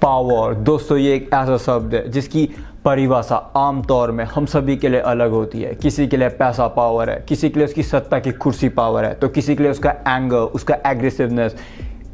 Power दोस्तों ये एक ऐसा शब्द है जिसकी परिभाषा आमतौर में हम सभी के लिए अलग होती है। किसी के लिए पैसा पावर है, किसी के लिए उसकी सत्ता की कुर्सी पावर है, तो किसी के लिए उसका एंगर, उसका एग्रेसिवनेस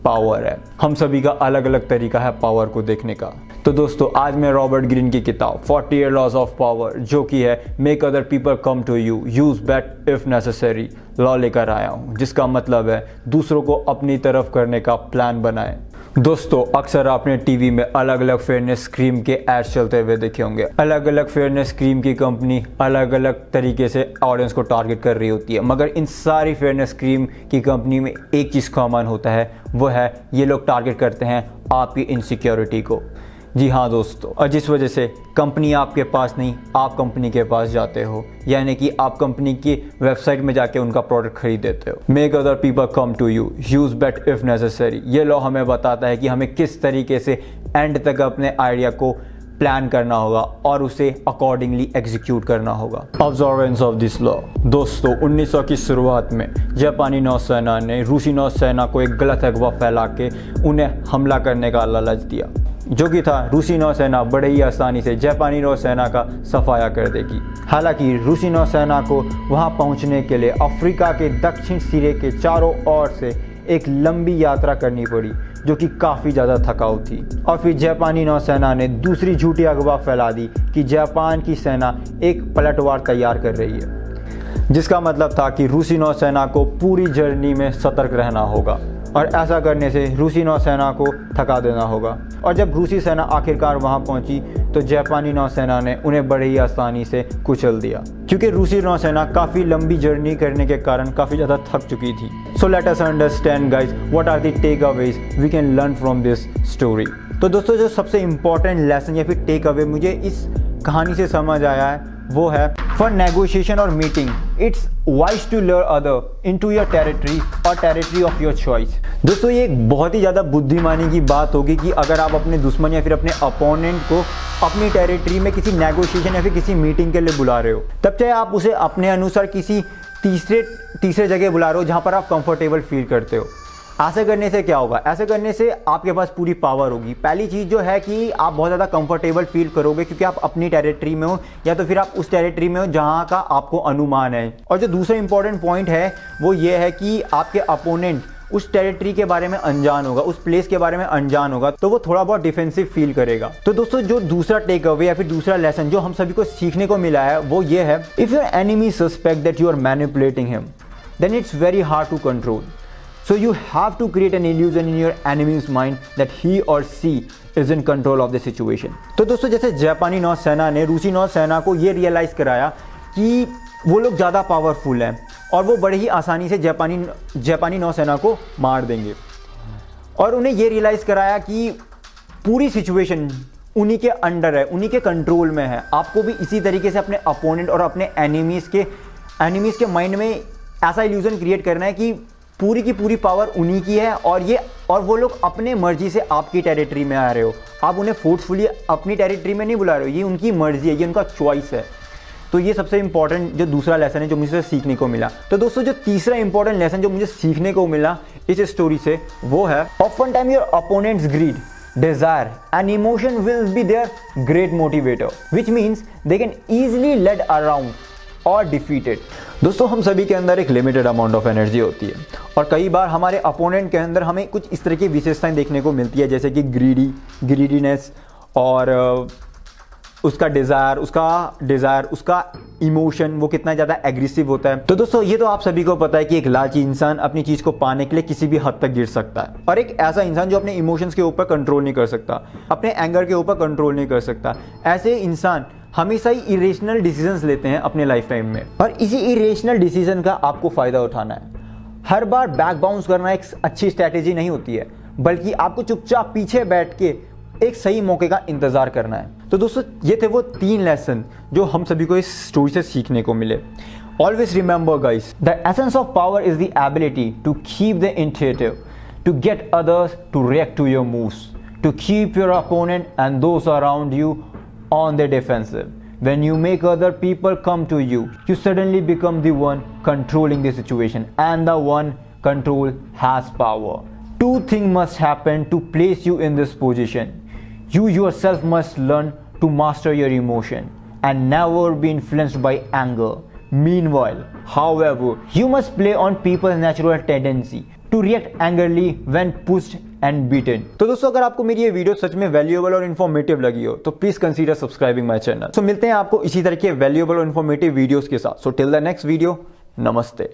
पावर है। हम सभी का अलग अलग तरीका है पावर को देखने का। तो दोस्तों आज मैं रॉबर्ट ग्रीन की किताब 48 लॉज ऑफ पावर जो कि है make other people come to you, use bait if necessary law लेकर आया हूँ, जिसका मतलब है दूसरों को अपनी तरफ करने का प्लान बनाएं। दोस्तों अक्सर आपने टीवी में अलग अलग फेयरनेस क्रीम के एड्स चलते हुए देखे होंगे। अलग अलग फेयरनेस क्रीम की कंपनी अलग अलग तरीके से ऑडियंस को टारगेट कर रही होती है, मगर इन सारी फेयरनेस क्रीम की कंपनी में एक चीज़ कॉमन होता है, वो है ये लोग टारगेट करते हैं आपकी इनसिक्योरिटी को। जी हाँ दोस्तों, और जिस वजह से कंपनी आपके पास नहीं, आप कंपनी के पास जाते हो, यानी कि आप कंपनी की वेबसाइट में जाके उनका प्रोडक्ट खरीद देते हो। Make other people come to you, use bait if necessary. ये लॉ हमें बताता है कि हमें किस तरीके से एंड तक अपने आइडिया को प्लान करना होगा और उसे अकॉर्डिंगली एग्जीक्यूट करना होगा। ऑब्जर्वेंस ऑफ दिस लॉ दोस्तों 1900 की शुरुआत में जापानी नौसेना ने रूसी नौसेना को एक गलत अफवाह फैला के उन्हें हमला करने का लालच दिया, जो कि था रूसी नौसेना बड़े ही आसानी से जापानी नौसेना का सफाया कर देगी। हालांकि रूसी नौसेना को वहां पहुंचने के लिए अफ्रीका के दक्षिण सिरे के चारों ओर से एक लंबी यात्रा करनी पड़ी, जो कि काफ़ी ज़्यादा थकाऊ थी। और फिर जापानी नौसेना ने दूसरी झूठी अफवाह फैला दी कि जापान की सेना एक पलटवार तैयार कर रही है, जिसका मतलब था कि रूसी नौसेना को पूरी जर्नी में सतर्क रहना होगा और ऐसा करने से रूसी नौसेना को थका देना होगा। और जब रूसी सेना आखिरकार वहां पहुंची तो जापानी नौसेना ने उन्हें बड़े ही आसानी से कुचल दिया, क्योंकि रूसी नौसेना काफ़ी लंबी जर्नी करने के कारण काफ़ी ज़्यादा थक चुकी थी। So let us understand guys what are the takeaways we can learn from this story. तो दोस्तों जो सबसे इंपॉर्टेंट लेसन या फिर टेक अवे मुझे इस कहानी से समझ आया है वो है, फॉर नेगोशिएशन और मीटिंग इट्स वाइज टू लर अदर इनटू योर टेरिटरी और टेरिटरी ऑफ योर चॉइस। दोस्तों ये एक बहुत ही ज़्यादा बुद्धिमानी की बात होगी कि अगर आप अपने दुश्मन या फिर अपने अपोनेंट को अपनी टेरिटरी में किसी नेगोशिएशन या फिर किसी मीटिंग के लिए बुला रहे हो, तब चाहे आप उसे अपने अनुसार किसी तीसरे जगह बुला रहे हो जहाँ पर आप कंफर्टेबल फील करते हो। ऐसे करने से क्या होगा? ऐसे करने से आपके पास पूरी पावर होगी। पहली चीज़ जो है कि आप बहुत ज़्यादा कंफर्टेबल फील करोगे क्योंकि आप अपनी टेरिटरी में हो या तो फिर आप उस टेरिटरी में हो जहाँ का आपको अनुमान है। और जो दूसरा इंपॉर्टेंट पॉइंट है वो ये है कि आपके अपोनेंट उस टेरिटरी के बारे में अनजान होगा, उस प्लेस के बारे में अनजान होगा, तो वो थोड़ा बहुत डिफेंसिव फील करेगा। तो दोस्तों जो दूसरा टेक अवे या फिर दूसरा लेसन जो हम सभी को सीखने को मिला है वो ये है, if your enemy suspect that you are manipulating him then it's very hard to control. So you have to create an illusion in your enemy's mind that he or she is in control of the situation. तो दोस्तों जैसे जापानी नौसेना ने रूसी नौसेना को ये रियलाइज़ कराया कि वो लोग ज़्यादा पावरफुल हैं और वो बड़े ही आसानी से जापानी नौसेना को मार देंगे, और उन्हें ये रियलाइज़ कराया कि पूरी सिचुएशन उन्हीं के अंडर है, उन्हीं के कंट्रोल में है। आपको भी इसी तरीके से अपने अपोनेंट और अपने एनिमीज़ के माइंड में ऐसा इल्यूजन क्रिएट करना है कि पूरी की पूरी पावर उन्हीं की है और वो लोग अपने मर्जी से आपकी टेरिटरी में आ रहे हो। आप उन्हें फोर्सफुली अपनी टेरिटरी में नहीं बुला रहे हो, ये उनकी मर्जी है, ये उनका चॉइस है। तो ये सबसे इंपॉर्टेंट जो दूसरा लेसन है जो मुझे सीखने को मिला। तो दोस्तों जो तीसरा इंपॉर्टेंट लेसन जो मुझे सीखने को मिला इस स्टोरी से वो है, often time your opponents greed, desire and emotion will be their great motivator, which means they can easily led around और डिफीटेड। दोस्तों हम सभी के अंदर एक लिमिटेड अमाउंट ऑफ एनर्जी होती है और कई बार हमारे अपोनेंट के अंदर हमें कुछ इस तरह की विशेषताएं देखने को मिलती है, जैसे कि ग्रीडीनेस और उसका डिज़ायर, उसका इमोशन, वो कितना ज़्यादा एग्रेसिव होता है। तो दोस्तों ये तो आप सभी को पता है कि एक लालची इंसान अपनी चीज़ को पाने के लिए किसी भी हद तक गिर सकता है, और एक ऐसा इंसान जो अपने इमोशंस के ऊपर कंट्रोल नहीं कर सकता, अपने एंगर के ऊपर कंट्रोल नहीं कर सकता, ऐसे इंसान हमेशा ही इरेशनल डिसीजंस लेते हैं अपने लाइफ टाइम में, और इसी इरेशनल डिसीजन का आपको फ़ायदा उठाना है। हर बार बैक बाउंस करना एक अच्छी स्ट्रैटेजी नहीं होती है, बल्कि आपको चुपचाप पीछे बैठ के एक सही मौके का इंतज़ार करना है। तो दोस्तों ये थे वो 3 लेसन जो हम सभी को इस स्टोरी से सीखने को मिले। Always remember guys, the essence of power is the ability to keep the initiative, to get others to react to your moves, to keep your opponent and those around you on the defensive. When you make other people come to you, you suddenly become the one controlling the situation, and the one control has power. Two things must happen to place you in this position. You yourself must learn to master your emotion and never be influenced by anger. Meanwhile, however, you must play on people's natural tendency to react angrily when pushed and beaten. तो दोस्तों, अगर आपको मेरी ये video सच में valuable और informative लगी हो तो please consider subscribing my channel. तो मिलते हैं आपको इसी तरह के वैल्यूएबल और इन्फॉर्मेटिव वीडियोस के साथ। So till the next video, नमस्ते।